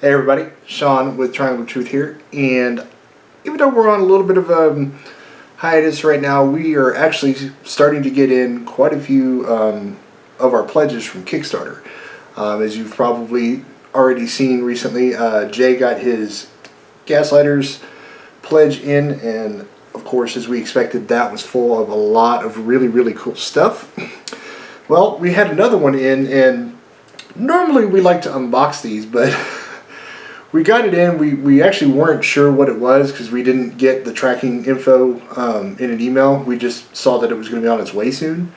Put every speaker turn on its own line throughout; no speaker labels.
Hey everybody, Sean with Triangle Truth here, and even though we're on a little bit of a hiatus right now, we are actually starting to get in quite a few of our pledges from Kickstarter. As you've probably already seen recently, Jay got his Gaslighters pledge in, and of course, as we expected, that was full of a lot of really cool stuff. Well, we had another one in, and normally we like to unbox these, but we got it in. We actually weren't sure what it was because we didn't get the tracking info in an email. We just saw that it was going to be on its way soon.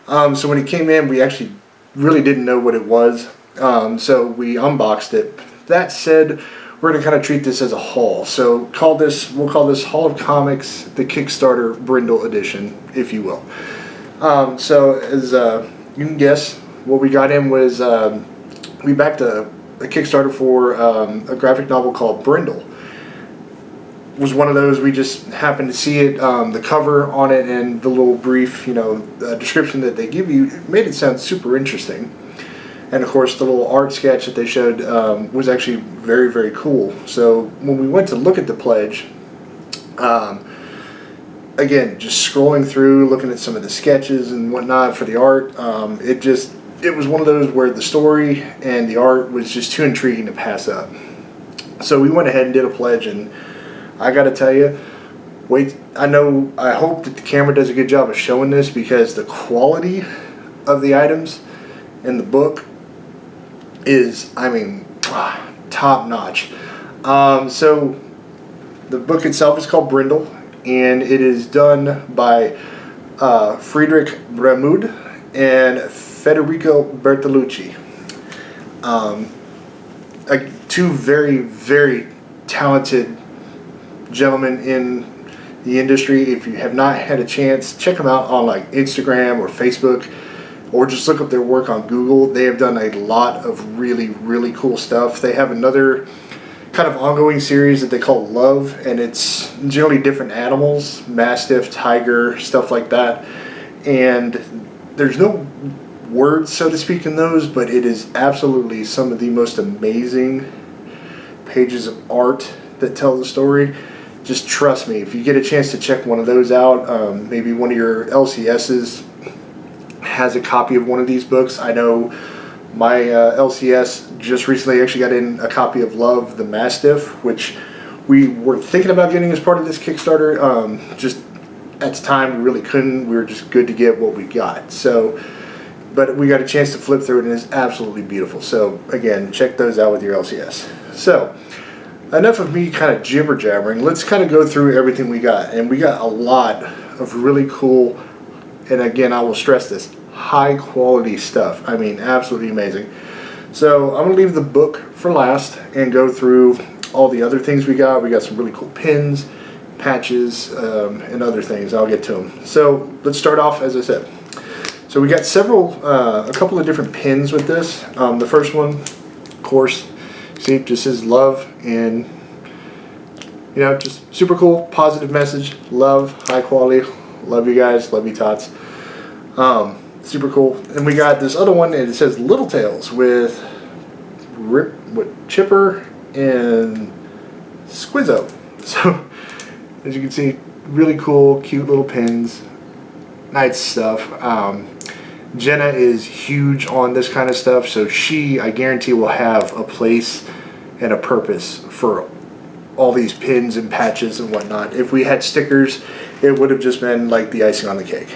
So when it came in, we actually really didn't know what it was. So we unboxed it. That said, we're going to kind of treat this as a haul. So we'll call this Haul of Comics, the Kickstarter Brindle edition, if you will. So as you can guess, what we got in was we backed a Kickstarter for a graphic novel called Brindle. It was one of those, we just happened to see it, the cover on it and the little brief, description that they give you, it made it sound super interesting. And of course the little art sketch that they showed was actually very cool. So when we went to look at the pledge, again, just scrolling through, looking at some of the sketches and whatnot for the art, it was one of those where the story and the art was just too intriguing to pass up. So we went ahead and did a pledge, and I gotta tell you, I hope that the camera does a good job of showing this, because the quality of the items in the book is, top notch. So the book itself is called Brindle, and it is done by Friedrich Bremud and Federico Bertolucci. Two very talented gentlemen in the industry. If you have not had a chance, check them out on like Instagram or Facebook, or just look up their work on Google. They have done a lot of really cool stuff. They have another kind of ongoing series that they call Love, and it's generally different animals, mastiff, tiger, stuff like that. And there's no words, so to speak, in those, but it is absolutely some of the most amazing pages of art that tell the story. Just trust me, if you get a chance to check one of those out, maybe one of your LCSs has a copy of one of these books. I know my LCS just recently actually got in a copy of Love, the Mastiff, which we were thinking about getting as part of this Kickstarter. Just at the time, we really couldn't. We were just good to get what we got. So, but we got a chance to flip through it, and it's absolutely beautiful. So again, check those out with your LCS. So enough of me kind of jibber jabbering. Let's kind of go through everything we got, and we got a lot of really cool, and again, I will stress this, high quality stuff. Absolutely amazing. So I'm gonna leave the book for last and go through all the other things we got. We got some really cool pins, patches, and other things. I'll get to them. So let's start off, as I said. So we got a couple of different pins with this. The first one, of course, see, just says love, and just super cool, positive message, love, high quality, love you guys, love you tots. Super cool. And we got this other one, and it says Little Tales with Chipper and Squizzo. So as you can see, really cool, cute little pins, nice stuff. Jenna is huge on this kind of stuff, so she, I guarantee, will have a place and a purpose for all these pins and patches and whatnot. If we had stickers, it would have just been like the icing on the cake.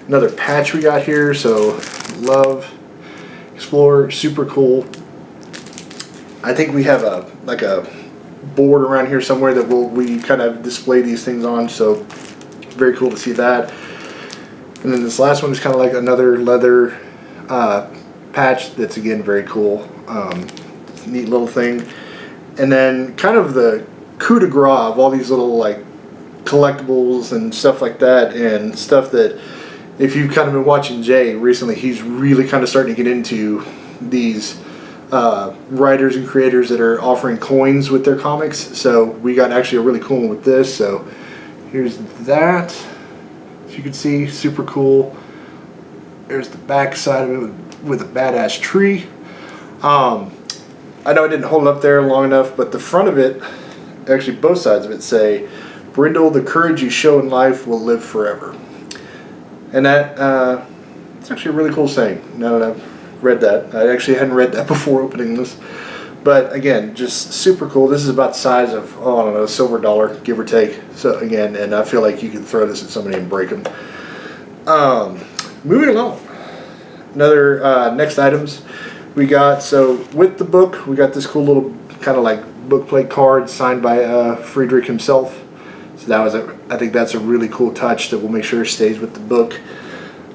Another patch we got here, so Love, Explore, super cool. I think we have a board around here somewhere that we kind of display these things on, so very cool to see that. And then this last one is kind of like another leather patch that's, again, very cool. It's a neat little thing. And then kind of the coup de grace of all these little like collectibles and stuff like that, and stuff that, if you've kind of been watching Jay recently, he's really kind of starting to get into these writers and creators that are offering coins with their comics. So we got actually a really cool one with this. So here's that. As you can see, super cool. There's the back side of it with a badass tree. I know it didn't hold up there long enough, but the front of it, actually both sides of it say, "Brindle, the courage you show in life will live forever." And that, it's actually a really cool saying, now that I've read that. I actually hadn't read that before opening this. But again, just super cool. This is about the size of, oh, I don't know, silver dollar, give or take. So again, and I feel like you could throw this at somebody and break them. Moving along. Another next items we got. So with the book, we got this cool little kind of like bookplate card signed by Friedrich himself. So that was I think that's a really cool touch that we'll make sure stays with the book.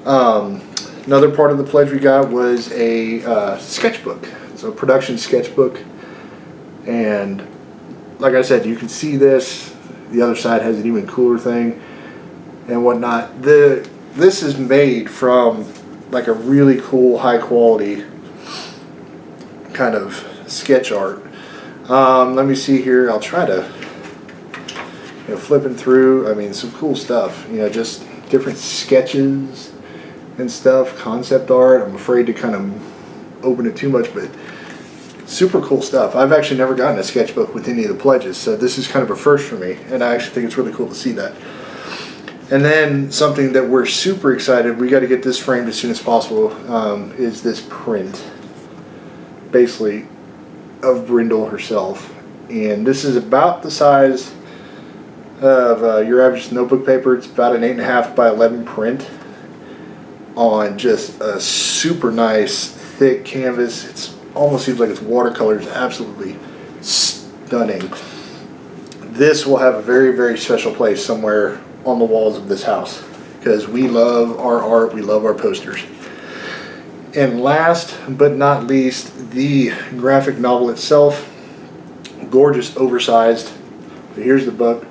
Another part of the pledge we got was a sketchbook. So production sketchbook, and like I said, you can see this. The other side has an even cooler thing and whatnot. This is made from like a really cool, high quality kind of sketch art. Let me see here. I'll try to, flipping through. I mean, some cool stuff. Just different sketches and stuff. Concept art. I'm afraid to kind of open it too much, but super cool stuff. I've actually never gotten a sketchbook with any of the pledges, so this is kind of a first for me, and I actually think it's really cool to see that. And then something that we're super excited, we got to get this framed as soon as possible, is this print, basically, of Brindle herself. And this is about the size of your average notebook paper. It's about an 8.5 by 11 print on just a super nice, thick canvas. It's almost seems like it's watercolor. It's absolutely stunning. This will have a very, very special place somewhere on the walls of this house, because we love our art, we love our posters. And last but not least, the graphic novel itself. Gorgeous, oversized. But here's the book.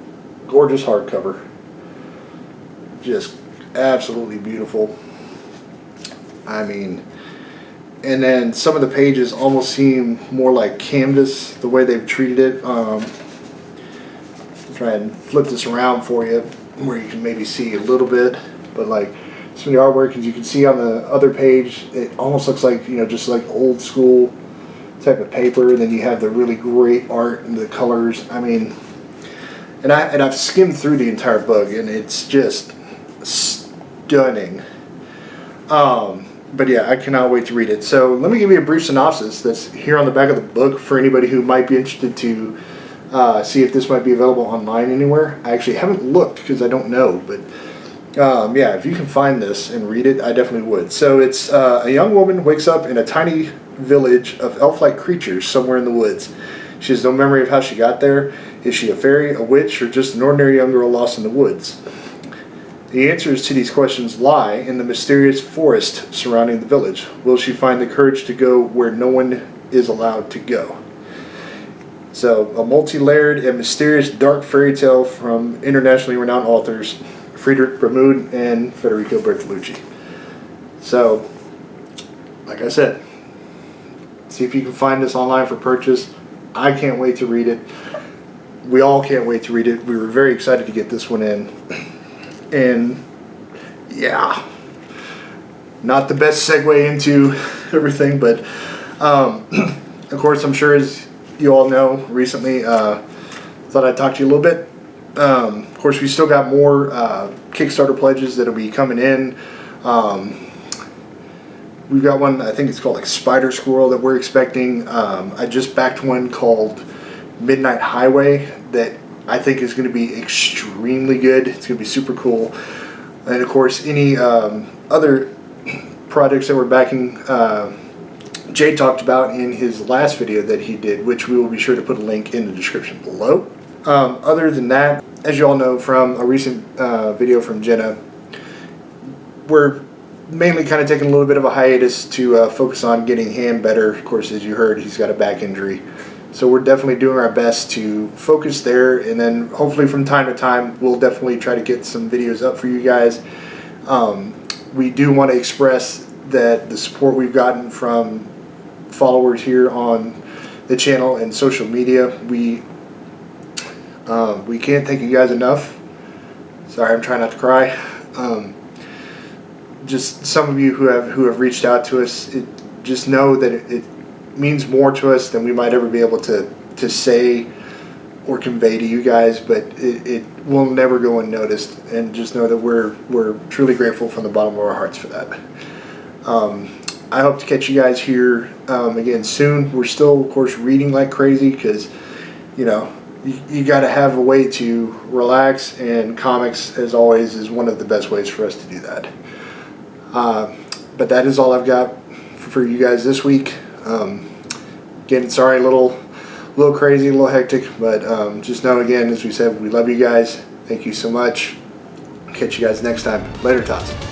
Gorgeous hardcover. Just absolutely beautiful. I mean, and then some of the pages almost seem more like canvas, the way they've treated it. Try and flip this around for you where you can maybe see a little bit, but like some of the artwork, as you can see on the other page, it almost looks like, just like old school type of paper. And then you have the really great art and the colors. I mean, and I've skimmed through the entire book, and it's just stunning. But yeah, I cannot wait to read it. So let me give you a brief synopsis that's here on the back of the book for anybody who might be interested to see if this might be available online anywhere. I actually haven't looked because I don't know, but yeah, if you can find this and read it, I definitely would. So it's a young woman wakes up in a tiny village of elf-like creatures somewhere in the woods. She has no memory of how she got there. Is she a fairy, a witch, or just an ordinary young girl lost in the woods? The answers to these questions lie in the mysterious forest surrounding the village. Will she find the courage to go where no one is allowed to go? So, a multi-layered and mysterious dark fairy tale from internationally renowned authors Friedrich Bermude and Federico Bertolucci. So, like I said, see if you can find this online for purchase. I can't wait to read it. We all can't wait to read it. We were very excited to get this one in. And yeah, not the best segue into everything, but of course, I'm sure as you all know, recently thought I'd talk to you a little bit. Of course, we still got more Kickstarter pledges that'll be coming in. We've got one, I think it's called like Spider Squirrel, that we're expecting. I just backed one called Midnight Highway that I think is going to be extremely good. It's going to be super cool. And of course, any other projects that we're backing, Jay talked about in his last video that he did, which we will be sure to put a link in the description below. Other than that, as you all know from a recent video from Jenna, we're mainly kind of taking a little bit of a hiatus to focus on getting Han better. Of course, as you heard, he's got a back injury. So we're definitely doing our best to focus there, and then hopefully from time to time we'll definitely try to get some videos up for you guys. We do want to express that the support we've gotten from followers here on the channel and social media, we can't thank you guys enough. Sorry, I'm trying not to cry. Just some of you who have reached out to us, just know that it means more to us than we might ever be able to say or convey to you guys, but it will never go unnoticed, and just know that we're truly grateful from the bottom of our hearts for that. I hope to catch you guys here again soon. We're still, of course, reading like crazy because, you know, you got to have a way to relax, and comics, as always, is one of the best ways for us to do that. But that is all I've got for you guys this week. Again, sorry, a little crazy, a little hectic, but just know, again, as we said, we love you guys. Thank you so much. Catch you guys next time. Later, tots.